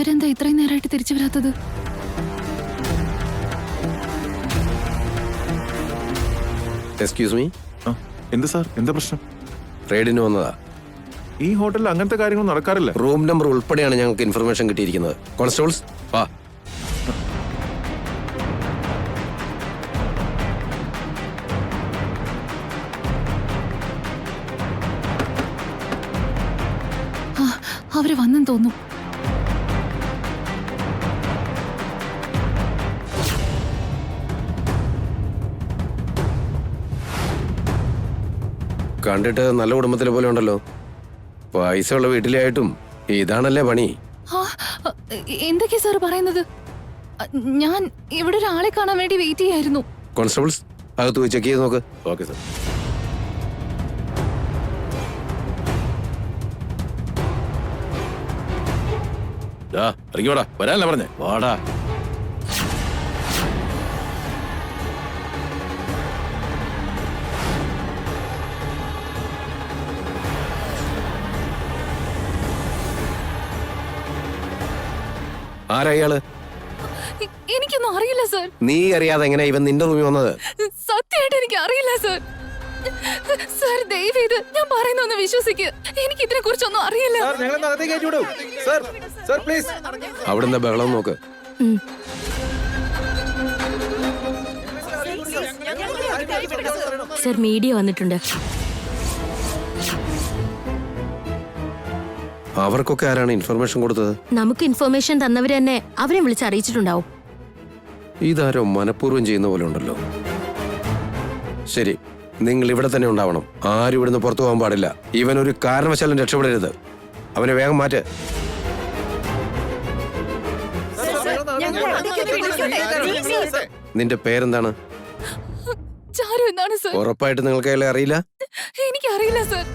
ഇവരെന്താ ഇത്രയും നേരമായിട്ട് തിരിച്ചു വരാത്തത്? Excuse me. എന്ത് സാർ, എന്താ പ്രശ്നം? റെയ്ഡിന് വന്നതാ. ഈ ഹോട്ടലിൽ അങ്ങനത്തെ കാര്യങ്ങൾ നടക്കാറില്ല. റൂം നമ്പർ ഉൾപ്പെടെയാണ് ഞങ്ങൾക്ക് ഇൻഫർമേഷൻ കിട്ടിയിരിക്കുന്നത്. കോൺസ്റ്റബിൾസ് വാ. അവര് വന്നെന്ന് തോന്നുന്നു. കണ്ടിട്ട് നല്ല കുടുംബത്തിലെ പോലെ ഉണ്ടല്ലോ. പൈസ ഉള്ള വീട്ടിലായിട്ടും ഇതാണല്ലേ പണി. എന്തൊക്കെയാ സാർ പറയുന്നത്? ഞാൻ ഇവിടെ ഒരാളെ കാണാൻ വേണ്ടി വെയിറ്റ് ചെയ്യായിരുന്നു. കോൺസ്റ്റബിൾസ് അകത്ത് പോയി ചെക്ക് ചെയ്ത് നോക്ക്. Okay sir. ഇറങ്ങിയോടാ, വരാനല്ല പറഞ്ഞേ. വാടാ. ആരാ ഇയാള്? എനിക്കൊന്നും അറിയില്ല സാർ. നീ അറിയാതെ എങ്ങനെ ഇവൻ നിന്റെ റൂമിൽ വന്നത്? സത്യമായിട്ട് എനിക്ക് അറിയില്ല സാർ. സാർ ദയവേത് ഞാൻ പറയുന്നൊന്ന് വിശ്വസിക്ക്. എനിക്ക് ഇതിനെ കുറിച്ചൊന്നും അറിയില്ല. അവിടുന്ന് ബഹളം നോക്ക്. സർ, മീഡിയ വന്നിട്ടുണ്ട്. അവർക്കൊക്കെ ആരാണ് ഇൻഫർമേഷൻ കൊടുത്തത്? നമുക്ക് ഇൻഫർമേഷൻ തന്നവര് തന്നെ അവരെ വിളിച്ച് അറിയിച്ചിട്ടുണ്ടാവും. ഇതാരോ മനഃപൂർവ്വം ചെയ്യുന്ന പോലെ ഉണ്ടല്ലോ. ശരി, നിങ്ങൾ ഇവിടെ തന്നെ ഉണ്ടാവണം. ആരും ഇവിടുന്ന് പുറത്തു പോകാൻ പാടില്ല. ഇവൻ ഒരു കാരണവശാലും രക്ഷപ്പെടരുത്. അവനെ വേഗം മാറ്റ്. നിന്റെ പേരെന്താണ്? ചാരു എന്നാണ് സാർ. ഉറപ്പായിട്ട് നിങ്ങൾക്ക് അയാളെ അറിയില്ല? എനിക്കറിയില്ല സാർ.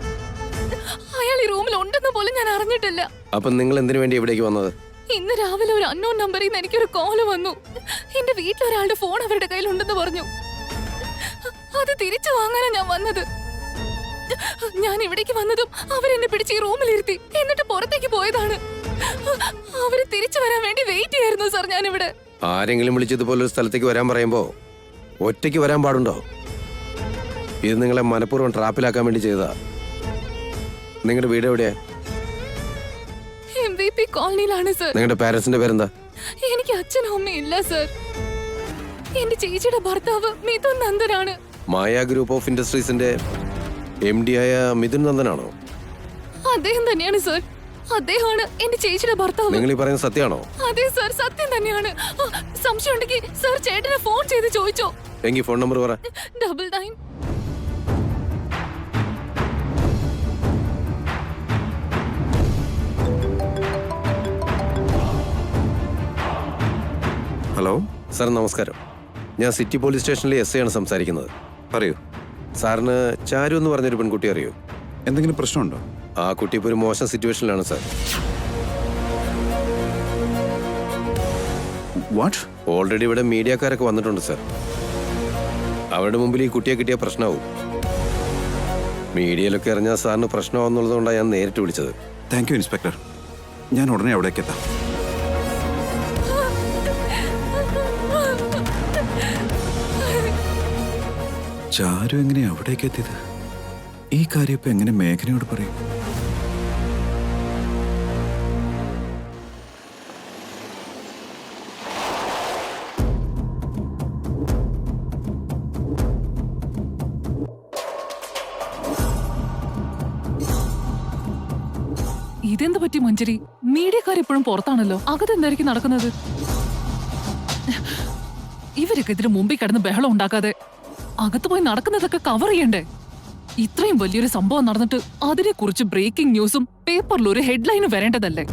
അയാൾ ഈ റൂമിൽ ഉണ്ടെന്ന് പോലും ഞാൻ അറിഞ്ഞിട്ടില്ല. അപ്പൊ നിങ്ങൾ എന്തിനു വേണ്ടി ഇവിടേക്ക് വന്നത്? ഇന്ന് രാവിലെ ഒരു അൺനോൺ നമ്പറിൽ നിന്ന് എനിക്കൊരു കോള് വന്നു. എന്റെ വീട്ടിലൊരാളുടെ ഫോൺ അവരുടെ കയ്യിൽ ഉണ്ടെന്ന് പറഞ്ഞു. അത് തിരിച്ചു വാങ്ങാനാ ഞാൻ വന്നത്. ഞാൻ ഇവിടേക്ക് വന്നതും അവരെന്നെ പിടിച്ച് ഈ റൂമിലിരുത്തി. എന്നിട്ട് പുറത്തേക്ക് പോയതാണ്. അവര് തിരിച്ചു വരാൻ വേണ്ടി വെയിറ്റ് ചെയ്യായിരുന്നു സാർ ഞാനിവിടെ. ആരെങ്കിലും വിളിച്ചതുപോലൊരു സ്ഥലത്തേക്ക് വരാൻ പറയുമ്പോ ഒറ്റയ്ക്ക് വരാൻ പാടുണ്ടോ? ഇത് നിങ്ങളെ മനഃപൂർവ്വം ട്രാപ്പിലാക്കാൻ വേണ്ടി ചെയ്തതാ. നിങ്ങളുടെ വീട് എവിടെയാ? MVP കോളനിയിലാണ് സാർ. നിങ്ങളുടെ പാരന്റ്സിന്റെ പേരെന്താ? എനിക്ക് അച്ഛനും അമ്മയും ഇല്ല സാർ. എന്റെ ചേച്ചിയുടെ ഭർത്താവ് മിഥുൻ നന്ദനാണ്. മായ ഗ്രൂപ്പ് ഓഫ് ഇൻഡസ്ട്രീസിന്റെ MD ആയ മിഥുൻ നന്ദനാണോ? അദ്ദേഹം തന്നെയാണ് സാർ. അദ്ദേഹമാണ് എന്റെ ചേച്ചിയുടെ ഭർത്താവ്. നിങ്ങൾ ഈ പറയുന്നത് സത്യമാണോ? അതെ സാർ, സത്യം തന്നെയാണ്. സംശയം ഉണ്ടെങ്കിൽ സാർ ചേട്ടനെ ഫോൺ ചെയ്ത് ചോദിച്ചോ. എങ്കിൽ ഫോൺ നമ്പർ പറ. 99. ഹലോ സാർ, നമസ്കാരം. ഞാൻ സിറ്റി പോലീസ് സ്റ്റേഷനിലെ SI ആണ് സംസാരിക്കുന്നത്. പറയൂ. സാറിന് ചാരു എന്ന് പറഞ്ഞൊരു പെൺകുട്ടി അറിയോ? എന്തെങ്കിലും പ്രശ്നമുണ്ടോ? ആ കുട്ടി ഇപ്പോൾ ഒരു മോശം സിറ്റുവേഷനിലാണ് സാർ. വാട്ട്? ഓൾറെഡി ഇവിടെ മീഡിയക്കാരൊക്കെ വന്നിട്ടുണ്ട് സാർ. അവരുടെ മുമ്പിൽ ഈ കുട്ടിയെ കിട്ടിയ പ്രശ്നമാവും. മീഡിയയിലൊക്കെ അറിഞ്ഞാൽ സാറിന് പ്രശ്നമാവുന്നുള്ളതുകൊണ്ടാണ് ഞാൻ നേരിട്ട് വിളിച്ചത്. Thank you inspector. ഞാൻ ഉടനെ അവിടേക്ക് എത്താം. ചാരു എങ്ങനെയാ അവിടേക്ക് എത്തിയത്? ഈ കാര്യം ഇപ്പൊ എങ്ങനെ മേഘനയോട് പറയും? ഇതെന്ത് പറ്റി മഞ്ജരി? മീഡിയക്കാർ ഇപ്പോഴും പുറത്താണല്ലോ. അകത്തെന്തായിരിക്കും നടക്കുന്നത്? ഇവരൊക്കെ ഇതിന് മുമ്പിൽ കിടന്ന് ബഹളം ഉണ്ടാക്കാതെ അകത്ത് പോയി നടക്കുന്നതൊക്കെ കവർ ചെയ്യണ്ടേ? ഇത്രയും വലിയൊരു സംഭവം നടന്നിട്ട് അതിനെക്കുറിച്ച് ബ്രേക്കിംഗ് ന്യൂസും പേപ്പറിൽ ഒരു ഹെഡ്ലൈനും വരേണ്ടതല്ലേ?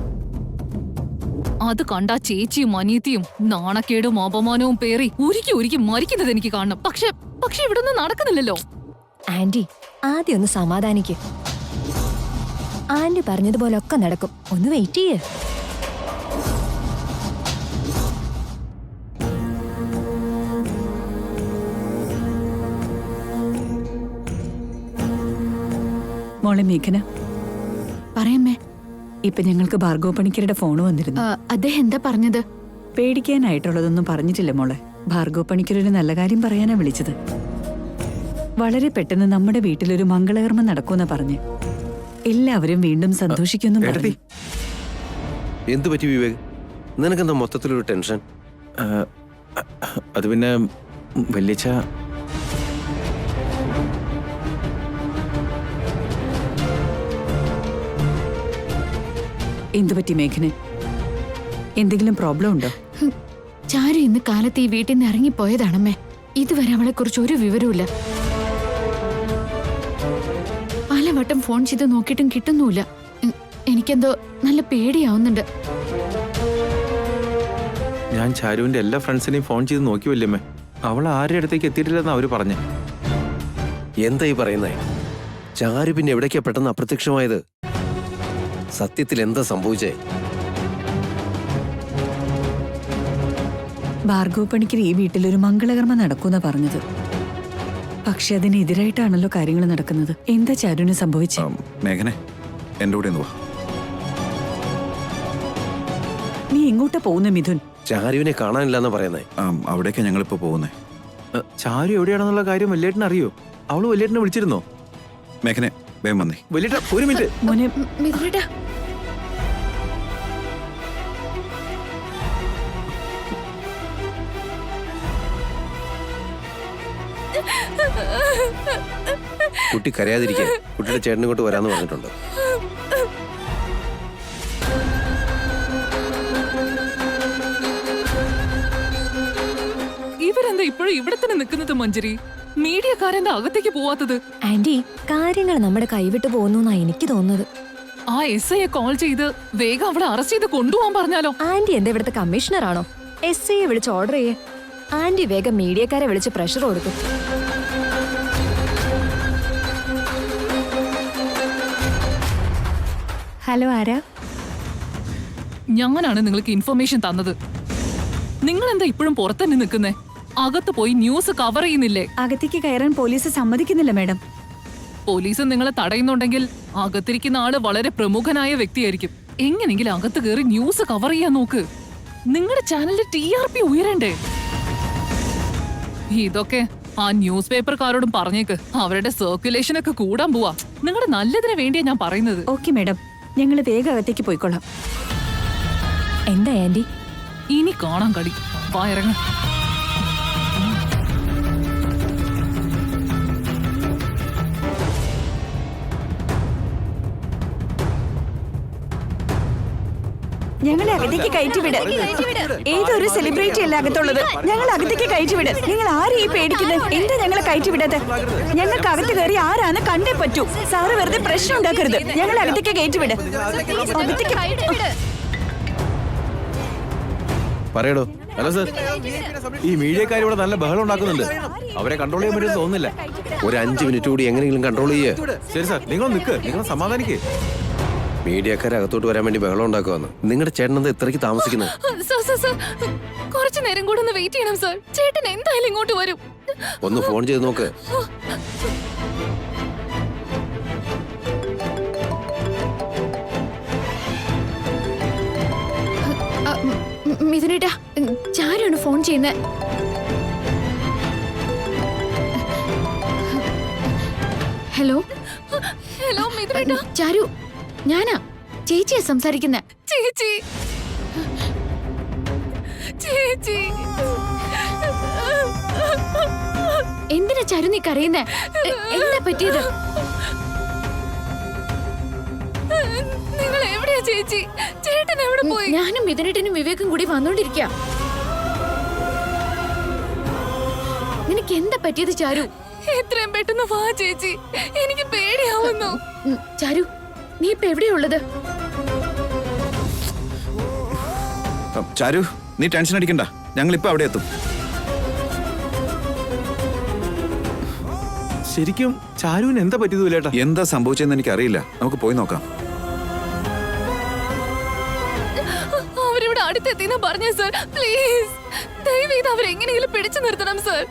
അത് കണ്ടാ ചേച്ചിയും അനിയത്തിയും നാണക്കേടും അപമാനവും പേറി ഉരുക്കി ഉരുക്കി മരിക്കുന്നത് എനിക്ക് കാണണം. പക്ഷെ ഇവിടെ ഒന്നും നടക്കുന്നില്ലല്ലോ. ആന്റി, ആദ്യം ഒന്ന് സമാധാനിക്ക്. ആന്റി പറഞ്ഞതുപോലെ ഒക്കെ നടക്കും. ഒന്ന് വെയിറ്റ് ചെയ്യേ. മോളെ മേഘന, പറയമ്മേ. ഇപ്പൊ ഞങ്ങൾക്ക് ഭാർഗവ പണിക്കരുടെ ഫോൺ വന്നിരുന്നു. അദ്ദേഹം എന്താ പറഞ്ഞത്? പേടിക്കാനായിട്ടുള്ളതൊന്നും പറഞ്ഞിട്ടില്ല മോളെ. ഭാർഗവ പണിക്കരൊരു നല്ല കാര്യം പറയാനാ വിളിച്ചത്. വളരെ പെട്ടെന്ന് നമ്മുടെ വീട്ടിലൊരു മംഗളകർമ്മം നടക്കുമെന്നാ പറഞ്ഞ്. എല്ലാവരും വീണ്ടും സന്തോഷിക്കുമെന്നും പറഞ്ഞു. എന്തു പറ്റി വിവേക്? നിനക്കെന്താ മൊത്തത്തിലൊരു ടെൻഷൻ? അത് പിന്നെ വല്യച്ഛ എന്തു പറ്റി മേഘന്? എന്തെങ്കിലും പ്രോബ്ലം ഉണ്ടോ? ചാരു ഇന്ന് കാലത്ത് ഈ വീട്ടിൽ നിന്ന് ഇറങ്ങിപ്പോയതാണമ്മേ. ഇതുവരെ അവളെ കുറിച്ച് ഒരു വിവരവുമില്ല. പലവട്ടം ഫോൺ ചെയ്ത് നോക്കിയിട്ടും കിട്ടുന്നുമില്ല. എനിക്കെന്തോ നല്ല പേടിയാവുന്നുണ്ട്. ഞാൻ ചാരുവിന്റെ എല്ലാ ഫ്രണ്ട്സിനെയും ഫോൺ ചെയ്ത് നോക്കി വല്യമ്മേ. അവൾ ആരുടെ അടുത്തേക്ക് എത്തിയിട്ടില്ലെന്ന് അവര് പറഞ്ഞു. എന്താ ഈ പറയുന്നേ? ചാരു പിന്നെ എവിടേക്കാ പെട്ടെന്ന് അപ്രത്യക്ഷമായത്? സത്യത്തിൽ എന്താ സംഭവിച്ചേ? ഭാർഗവ പണിക്കർ ഈ വീട്ടിലൊരു മംഗളകർമ്മം നടക്കുമെന്നാ പറഞ്ഞത്. പക്ഷെ അതിനെതിരായിട്ടാണല്ലോ കാര്യങ്ങൾ നടക്കുന്നത്. എന്താ ചാരുവിന് സംഭവിച്ചേ? മേഘനെ എന്റെ കൂടെ ഒന്ന് വാ. നീ എങ്ങോട്ടാ പോകുന്ന മിഥുൻ? ചാരുവിനെ കാണാനില്ലെന്നാ പറയുന്നേ. അവിടേക്കാ ഞങ്ങളിപ്പോ പോകുന്നേ. ചാരു എവിടെയാണെന്നുള്ള കാര്യം വല്യേട്ടൻ അറിയോ? അവള് വല്യേട്ടനെ വിളിച്ചിരുന്നോ? മേഘനെ വേഗം വന്നേ. വല്യേട്ട ഒരു മിനിറ്റ്. മോനെ മിഥുനേട്ടാ, കുട്ടി കരയാതിരിക്കാൻ കുട്ടിയുടെ ചേട്ടൻ ഇങ്ങോട്ട് വരാന്ന് പറഞ്ഞിട്ടുണ്ട്. ഇവരെന്താ ഇപ്പോഴും ഇവിടെ തന്നെ നിൽക്കുന്നത് മഞ്ജരി? മീഡിയക്കാരെന്താ അകത്തേക്ക് പോവാത്തത്? ആന്റി, കാര്യങ്ങൾ നമ്മുടെ കൈവിട്ട് പോകുന്നു എനിക്ക് തോന്നുന്നത്. ആ SIയെ കോൾ ചെയ്ത് വേഗം അവളെ അറസ്റ്റ് ചെയ്ത് കൊണ്ടുപോകാൻ പറഞ്ഞാലോ? ആന്റി എന്താ ഇവിടുത്തെ കമ്മീഷണർ ആണോ? SIയെ വിളിച്ച് ഓർഡർ ചെയ്യേ. ആന്റി വേഗം മീഡിയക്കാരെ വിളിച്ച് പ്രഷർ കൊടുക്കും. ഹലോ, ആരാ? ഞാനാണ് നിങ്ങൾക്ക് ഇൻഫർമേഷൻ തന്നത്. നിങ്ങൾ എന്താ ഇപ്പോഴും പുറത്തന്നെ നിൽക്കുന്നേ? അകത്ത് പോയി ന്യൂസ് കവർ ചെയ്യുന്നില്ലേ? അകത്തേക്ക് കയറാൻ പോലീസ് സമ്മതിക്കുന്നില്ല മാഡം. പോലീസ് നിങ്ങളെ തടയുന്നുണ്ടെങ്കിൽ അകത്തിരിക്കുന്ന ആള് വളരെ പ്രമുഖനായ വ്യക്തിയായിരിക്കും. എങ്ങനെങ്കിലും അകത്ത് കയറി ന്യൂസ് കവർ ചെയ്യാൻ നോക്ക്. നിങ്ങളുടെ ചാനലിന്റെ TRP ഉയരണ്ടേ? ഇതൊക്കെ ആ ന്യൂസ് പേപ്പർക്കാരോടും പറഞ്ഞേക്ക്. അവരുടെ സർക്കുലേഷൻ ഒക്കെ കൂടാൻ പോവാ. നിങ്ങളുടെ നല്ലതിന് വേണ്ടിയാ ഞാൻ പറയുന്നത്. ഓക്കെ മാഡം, ഞങ്ങൾ വേഗം അകത്തേക്ക് പോയിക്കൊള്ളാം. എന്താ ആന്റി? ഇനി കാണാൻ കളി. വാ ഇറങ്ങ. ഞങ്ങളെ അകത്തേക്ക് കയറ്റിവിട്. ഏതൊരു സെലിബ്രിറ്റി അല്ല അകത്തുള്ളത്. ഞങ്ങൾ അകത്തേക്ക് കയറ്റിവിട്. നിങ്ങൾ ആരും ഈ പേടിക്കുന്നത്? എന്താ ഞങ്ങളെ കയറ്റിവിടത്? ഞങ്ങൾക്ക് അകത്ത് കയറി ആരാന്ന് കണ്ടേ പറ്റൂ. സാറ് വെറുതെ പ്രശ്നം ഉണ്ടാക്കരുത്. ഞങ്ങളെ അകത്തേക്ക് കയറ്റിവിട്. അകത്തേക്ക് പറയടോ. ഹലോ സർ, ഈ മീഡിയക്കാർ ഇവിടെ നല്ല ബഹളം ഉണ്ടാക്കുന്നുണ്ട്. അവരെ കൺട്രോൾ ചെയ്യാൻ പറ്റുമെന്ന് തോന്നുന്നില്ല. ഒരു 5 മിനിറ്റ് കൂടി എങ്ങനെയെങ്കിലും കൺട്രോൾ ചെയ്യേ. ശരി സാർ, നിങ്ങൾ നിൽക്ക്, നിങ്ങൾ സമാധാനിക്കേ. മീഡിയക്കാരെ അകത്തോട്ട് വരാൻ വേണ്ടി ബഹളം ഉണ്ടാക്കുവാന്ന്. നിങ്ങളുടെ ചേട്ടൻ എന്താ ഇത്രയ്ക്ക് താമസിക്കുന്നത്? സർ, കുറച്ചു നേരം കൂടെ ഒന്ന് വെയിറ്റ് ചെയ്യണം സർ. ചേട്ടൻ എന്തായാലും ഇങ്ങോട്ട് വരും. ഒന്ന് ഫോൺ ചെയ്ത് നോക്ക്. മിഥുനേട്ടാ, ചാരുവാണ് ഫോൺ ചെയ്യുന്നത്. ഹലോ ഹലോ മിഥുനേട്ടാ. ചാരു, ഞാനാ ചേച്ചിയാ സംസാരിക്കുന്നെ. ചേച്ചി ചേച്ചി എന്തിനാ ചാരു നീ കരയുന്നേ? എന്താ പറ്റിയത്? നിങ്ങൾ എവിടെയാ ചേച്ചി? ചേട്ടൻ എവിടെ പോയി? ഞാനും മിഥുനേട്ടനും വിവേകും കൂടി വന്നോണ്ടിരിക്കുക. നിനക്ക് എന്താ പറ്റിയത് ചാരു? എത്രയും പെട്ടെന്ന് വാ ചേച്ചി, എനിക്ക് പേടിയാവുന്നു. ചാരു, നീ ഇപ്പൊ എവിടെയുള്ളത്? ചാരു, നീ ടെൻഷൻ അടിക്കണ്ട. ഞങ്ങൾ ഇപ്പൊ അവിടെ എത്തും. ശരിക്കും ചാരുവിന് എന്താ പറ്റിയത് വില്ലേട്ടാ? എന്താ സംഭവിച്ചെന്ന് എനിക്ക് അറിയില്ല. നമുക്ക് പോയി നോക്കാം. അവരിവിടെ അടുത്തെത്തിന്ന് പറഞ്ഞു സർ. പ്ലീസ് ദയവേത് അവരെങ്ങനെയെങ്കിലും പിടിച്ചു നിർത്തണം സർ.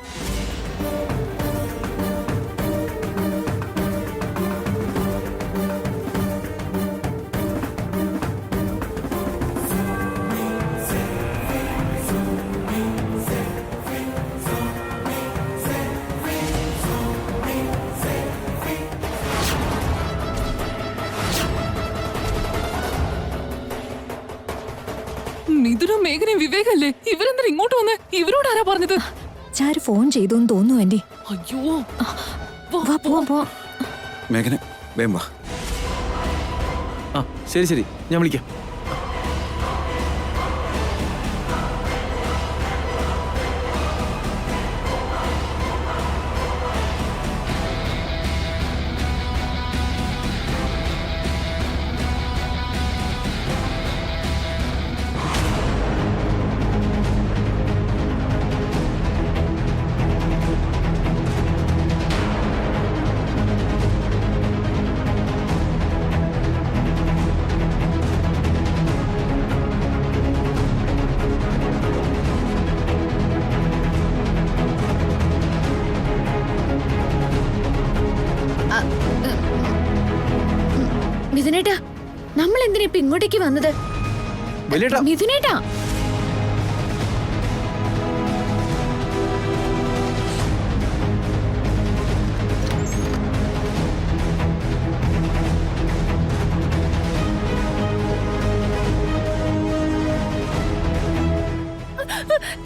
മിഥുനും മേഘനയും വിവേകല്ലേ? ഇവരെന്തിനാ ഇങ്ങോട്ട് വന്നേ? ഇവരോട് ആരാ പറഞ്ഞത്? ചാരു ഫോൺ ചെയ്തു എന്ന് തോന്നുന്നു ആന്റി. അയ്യോ, വാ പോവാം പോവാം. മേഘന വേം വാ. ആ ശരി ശരി, ഞാൻ വിളിക്കാം. മിഥുനേട്ടാ, നമ്മൾ എന്തിനാ ഇപ്പൊ ഇങ്ങോട്ടേക്ക് വന്നത്? വലിയേട്ടാ, മിഥുനേട്ടാ,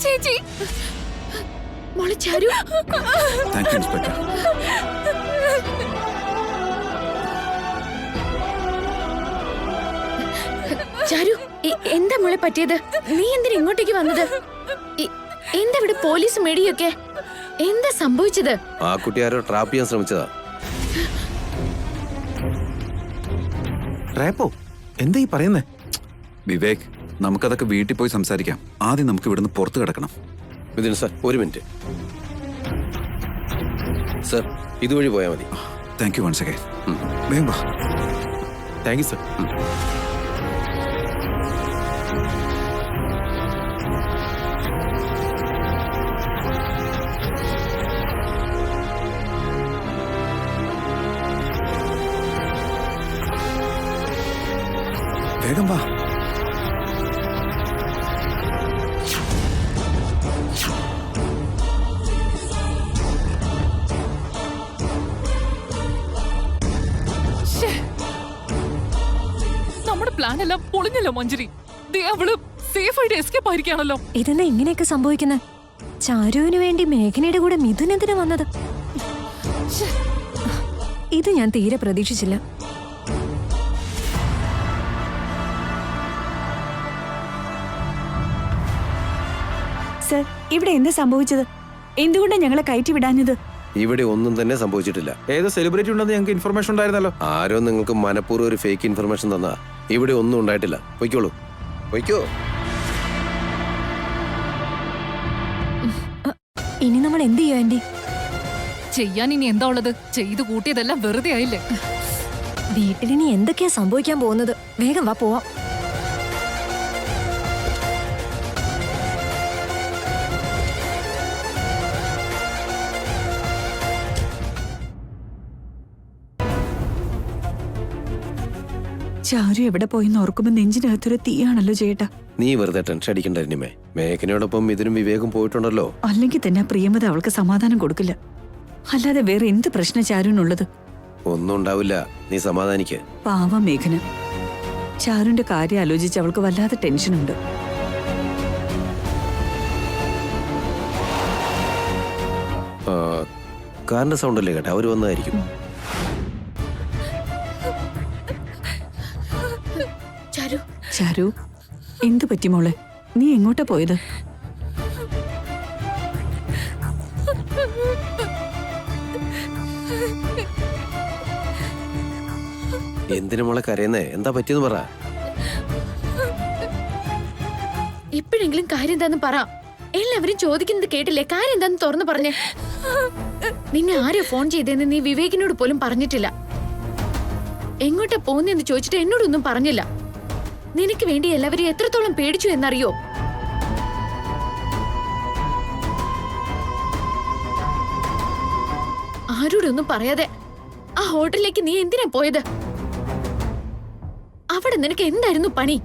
ചേച്ചി, മോളെ Charu. Thank you inspector. Charu, എന്താ മോളെ പറ്റിയത്? നീ എന്തിനാ ഇങ്ങോട്ടേക്ക് വന്നത്? എന്താ ഇവിടെ പോലീസ് മേടിയൊക്കെ? എന്താ സംഭവിച്ചത്? ആ കുട്ടി ആരോ ട്രാപ്പ് ചെയ്യാൻ ശ്രമിച്ചതാ. ട്രാപ്പോ? എന്താ ഈ പറയുന്നേ? വിവേക്, നമുക്കതൊക്കെ വീട്ടിൽ പോയി സംസാരിക്കാം. ആദ്യം നമുക്ക് ഇവിടുന്ന് പുറത്ത് കിടക്കണം. മിഥുൻ സർ, ഒരു മിനിറ്റ് സർ, ഇതുവഴി പോയാൽ മതി. Thank you once again. വേം വാ. Thank you sir. വേഗം വാ. നമ്മുടെ പ്ലാൻ എല്ലാം പൊളിഞ്ഞല്ലോ മഞ്ജരി. ദേ അവള് സേഫ് ആയിട്ട് എസ്കേപ്പ് ആയിരിക്കാണല്ലോ. ഇതെന്താ ഇങ്ങനെയൊക്കെ സംഭവിക്കുന്നത്? ചാരുവിന് വേണ്ടി മേഘനയുടെ കൂടെ മിഥുൻ എന്തിനാ വന്നത്? ഇത് ഞാൻ തീരെ പ്രതീക്ഷിച്ചില്ല. സർ, ഇവിടെ എന്താ സംഭവിച്ചത്? എന്തുകൊണ്ടാണ് ഞങ്ങളെ കയറ്റി വിടാഞ്ഞത്? ഇവിടെ ഒന്നും തന്നെ സംഭവിച്ചിട്ടില്ല. ഏതോ സെലിബ്രിറ്റി ഉണ്ടെന്ന് ഞങ്ങൾക്ക് ഇൻഫർമേഷൻ ഉണ്ടായിരുന്നല്ലോ. ആരോ നിങ്ങൾക്ക് മനഃപൂർവ്വം ഒരു ഫേക്ക് ഇൻഫർമേഷൻ തന്നാ. ഇവിടെ ഒന്നും ഉണ്ടായിട്ടില്ല. പൊയ്ക്കോളൂ, പൊയ്ക്കോ. ഇനി നമ്മൾ എന്ത് ചെയ്യും ആന്റി? ചെയ്യാൻ ഇനി എന്താ ഉള്ളത്? ചെയ്തു കൂട്ടിയതെല്ലാം വെറുതെ ആയില്ലേ? വീട്ടിലിനി എന്തൊക്കെയാ സംഭവിക്കാൻ പോകുന്നത്? വേഗം വാ പോവാം. ചാരു എവിടെ പോയിന്ന് ഓർക്കുമ്പോ നെഞ്ചിനകത്തൊരു തീയാണല്ലോ ചേട്ടാ. നീ വെറുതെ ടെൻഷൻ അടിക്കണ്ടായിരുന്നേ. മേഘനയോടൊപ്പം ഇതിനും വിവേകം പോയിട്ടുണ്ടല്ലോ. അല്ലെങ്കിൽ തന്നെ ആ പ്രിയമത അവൾക്ക് സമാധാനം കൊടുക്കില്ല. അല്ലാതെ വേറെ എന്ത് പ്രശ്നം ചാരുവിനുള്ളത്? ഒന്നും ഉണ്ടാവില്ല, നീ സമാധാനിക്ക്. പാവം മേഘന. ചാരുവിന്റെ കാര്യം ആലോചിച്ച് അവൾക്ക് വല്ലാതെ ടെൻഷനുണ്ട്. കാറിന്റെ സൗണ്ട് അല്ലേ കേട്ടോ, അവര് വന്നതായിരിക്കും. ചാരു, ചാരു, എന്തു പറ്റി മോളെ? നീ എങ്ങോട്ടാ പോയത്? എന്തിനു മോളെ കരയുന്നേ? എന്താ പറ്റിയെന്ന് പറ. ഇപ്പോഴെങ്കിലും കാര്യം എന്താന്ന് പറ. എല്ലാവരും ചോദിക്കുന്നത് കേട്ടില്ലേ? കാര്യം എന്താന്ന് തുറന്നു പറഞ്ഞേ. നിന്നെ ആരെയോ ഫോൺ ചെയ്തേന്ന് നീ വിവേകിനോട് പോലും പറഞ്ഞിട്ടില്ല. എങ്ങോട്ടാ പോന്നെന്ന് ചോദിച്ചിട്ട് എന്നോടൊന്നും പറഞ്ഞില്ല. നിനക്ക് വേണ്ടി എല്ലാവരും എത്രത്തോളം പേടിച്ചു എന്നറിയോ? ആരോടൊന്നും പറയാതെ ആ ഹോട്ടലിലേക്ക് നീ എന്തിനാ പോയത്? അവിടെ നിനക്ക് എന്തായിരുന്നു പണി?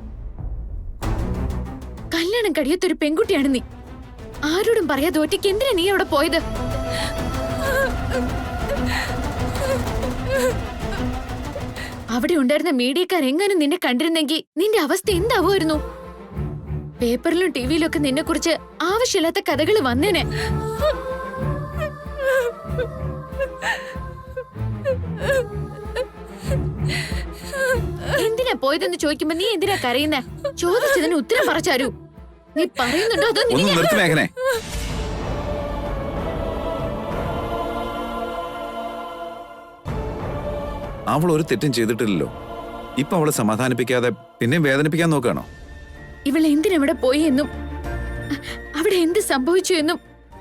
കല്യാണം കഴിയാത്തൊരു പെൺകുട്ടിയാണ് നീ. ആരോടും പറയാതെ ഒറ്റയ്ക്ക് എന്തിനാ നീ അവിടെ പോയത്? അവിടെ ഉണ്ടായിരുന്ന മീഡിയക്കാർ എങ്ങാനും നിന്നെ കണ്ടിരുന്നെങ്കിൽ നിന്റെ അവസ്ഥ എന്താവുമായിരുന്നു? പേപ്പറിലും ടിവിയിലും ഒക്കെ നിന്നെ കുറിച്ച് ആവശ്യമില്ലാത്ത കഥകൾ വന്നേനെ. എന്തിനാ പോയതെന്ന് ചോദിക്കുമ്പോ നീ എന്തിനാ കരയുന്നേ? ചോദിച്ചതിന് ഉത്തരം പറച്ചാരു. നീ പറയുന്നുണ്ടോ അതോ ഒന്ന് നിർത്തി മേഘനെ. അവൾ ഒരു തെറ്റും ചെയ്തിട്ടില്ലല്ലോ. ഇപ്പൊ അവളെ സമാധാനിപ്പിക്കാതെ പിന്നെ വേദനിപ്പിക്കാൻ നോക്കുകയാണോ? ഇവൾ എന്തിനവിടെ പോയി എന്നും അവിടെ എന്ത് സംഭവിച്ചു എന്നും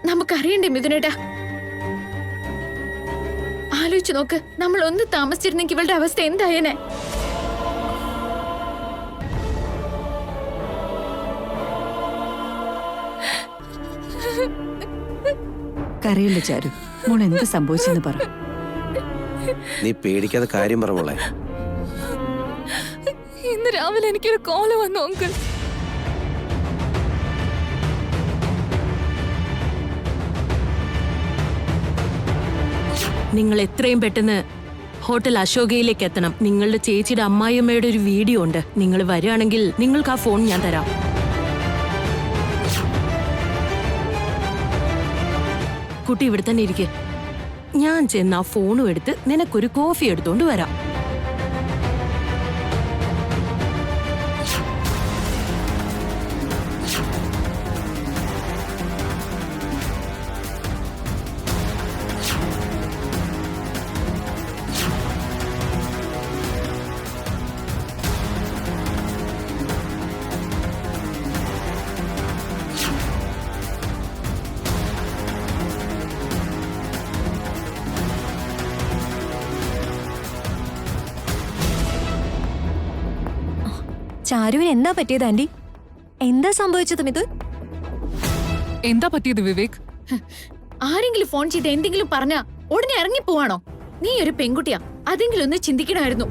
നമുക്കറിയണ്ടേ മിഥുനേട്ടാ? ആലോചിച്ചു നോക്ക്, നമ്മൾ ഒന്ന് താമസിച്ചിരുന്നെങ്കിൽ ഇവളുടെ അവസ്ഥ എന്തായേനെ? കരയില്ല ചാരു, മോൾ എന്ത് സംഭവിച്ചെന്ന് പറ. നീ പേടിക്കാതെ കാര്യം പറ മോളെ. ഇന്ന് രാവിലെ എനിക്കൊരു കോള് വന്നു അങ്കിൾ. നിങ്ങൾ എത്രയും പെട്ടെന്ന് ഹോട്ടൽ അശോകയിലേക്ക് എത്തണം. നിങ്ങളുടെ ചേച്ചിയുടെ അമ്മായിയമ്മയുടെ ഒരു വീഡിയോ ഉണ്ട്. നിങ്ങൾ വരികയാണെങ്കിൽ നിങ്ങൾക്ക് ആ ഫോൺ ഞാൻ തരാം. കുട്ടി ഇവിടെ തന്നെ ഇരിക്കെ. ഞാൻ ചെന്ന് ആ ഫോണും എടുത്ത് നിനക്കൊരു കോഫി എടുത്തോണ്ട് വരാം. ചാരുവിന് എന്താ പറ്റിയത് ആന്റി? എന്താ സംഭവിച്ചത് മിഥുൻ? എന്താ പറ്റിയത് വിവേക്? ആരെങ്കിലും ഫോൺ ചെയ്ത് എന്തെങ്കിലും പറഞ്ഞാ ഉടനെ ഇറങ്ങി പോവാണോ? നീ ഒരു പെൺകുട്ടിയാ, അതെങ്കിലും ഒന്ന് ചിന്തിക്കണമായിരുന്നു.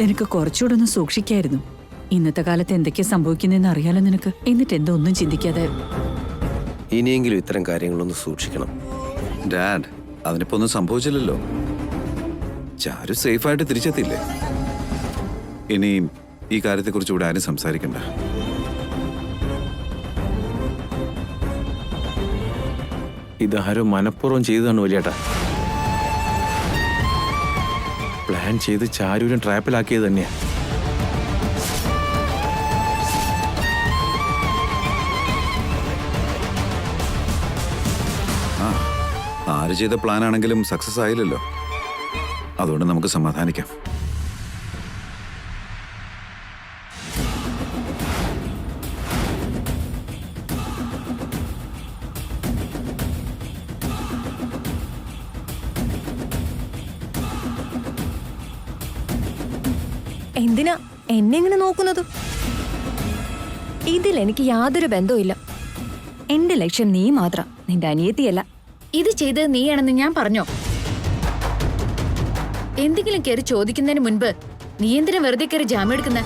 നിനക്ക് കുറച്ചുകൂടെ ഒന്ന് സൂക്ഷിക്കായിരുന്നു. ഇന്നത്തെ കാലത്ത് എന്തൊക്കെയാ സംഭവിക്കുന്നതെന്ന് അറിയാലോ നിനക്ക്. എന്നിട്ട് എന്താ ഒന്നും ചിന്തിക്കാതെ? ഇനിയെങ്കിലും ഇത്തരം കാര്യങ്ങളൊന്ന് സൂക്ഷിക്കണം. ഡാഡ്, അതിനിപ്പോ ഒന്നും സംഭവിച്ചില്ലല്ലോ. ചാരു സേഫായിട്ട് തിരിച്ചെത്തിയില്ലേ? ഇനി ഈ കാര്യത്തെക്കുറിച്ച് ഇവിടെ ആരും സംസാരിക്കണ്ട. ഇതാരോ മനഃപൂർവ്വം ചെയ്തതാണ് വലിയേട്ടാ. പ്ലാൻ ചെയ്ത് ചാരുവിനെ ട്രാപ്പിലാക്കിയത് തന്നെയാ. ആര് ചെയ്ത പ്ലാൻ ആണെങ്കിലും സക്സസ് ആയില്ലല്ലോ. അതുകൊണ്ട് നമുക്ക് സമാധാനിക്കാം. എന്തിനാ എന്നെ ഇങ്ങനെ നോക്കുന്നത്? ഇതിൽ എനിക്ക് യാതൊരു ബന്ധവുമില്ല. എന്റെ ലക്ഷ്യം നീ മാത്രം, നിന്റെ അനിയത്തിയല്ല. ഇത് ചെയ്തത് നീയാണെന്ന് ഞാൻ പറഞ്ഞോ? എന്തെങ്കിലും കയറി ചോദിക്കുന്നതിന് മുൻപ് നീ എന്തിനാ വെറുതെ കയറി ജാമ്യം എടുക്കുന്നേ?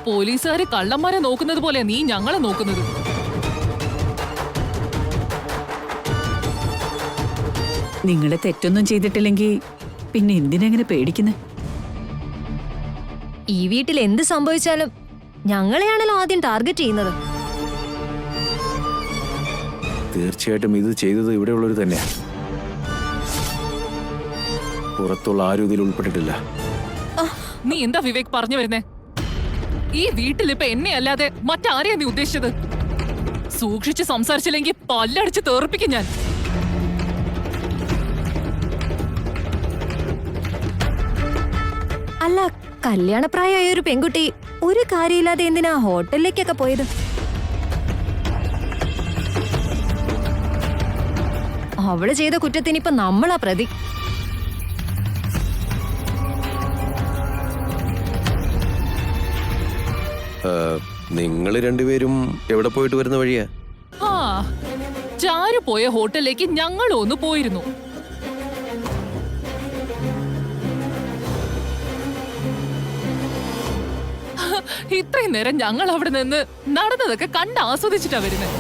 പോലീസുകാര് കള്ളന്മാരെ നോക്കുന്നത് പോലെ നീ ഞങ്ങളെ നോക്കുന്നത്. നിങ്ങളെ തെറ്റൊന്നും ചെയ്തിട്ടില്ലെങ്കിൽ പിന്നെ എന്തിനെങ്ങനെ പേടിക്കുന്നേ? ഈ വീട്ടിൽ എന്ത് സംഭവിച്ചാലും ഞങ്ങളെയാണല്ലോ ആദ്യം ടാർഗറ്റ് ചെയ്യുന്നത്. തീർച്ചയായിട്ടും ഇത് ചെയ്തത് ഇവിടെയുള്ളവർ തന്നെയാ. പുറത്തുള്ള ആരും ഇതിൽ ഉൾപ്പെട്ടിട്ടില്ല. നീ എന്താ വിവേക് പറഞ്ഞു വരുന്നേ? ഈ വീട്ടിൽ ഇപ്പൊ എന്നെ അല്ലാതെ മറ്റാരെയാ നീ ഉദ്ദേശിച്ചത്? സൂക്ഷിച്ച് സംസാരിച്ചില്ലെങ്കിൽ പല്ലടിച്ച് തെറിപ്പിക്കും ഞാൻ. അല്ല, കല്യാണപ്രായമായ ഒരു പെൺകുട്ടി ഒരു കാര്യമില്ലാതെ എന്തിനാ ഹോട്ടലിലേക്കൊക്കെ പോയത്? അവള് ചെയ്ത കുറ്റത്തിനിപ്പൊ നമ്മളാ പ്രതി. നിങ്ങൾ രണ്ടുപേരും എവിടെ പോയിട്ട് വരുന്ന വഴിയാ? ആ, ചാരു പോയ ഹോട്ടലിലേക്ക് ഞങ്ങളും ഒന്ന് പോയിരുന്നു. ഇത്രയും നേരം ഞങ്ങൾ അവിടെ നിന്ന് നടന്നതൊക്കെ കണ്ട് ആസ്വദിച്ചിട്ടാ വരുന്നത്.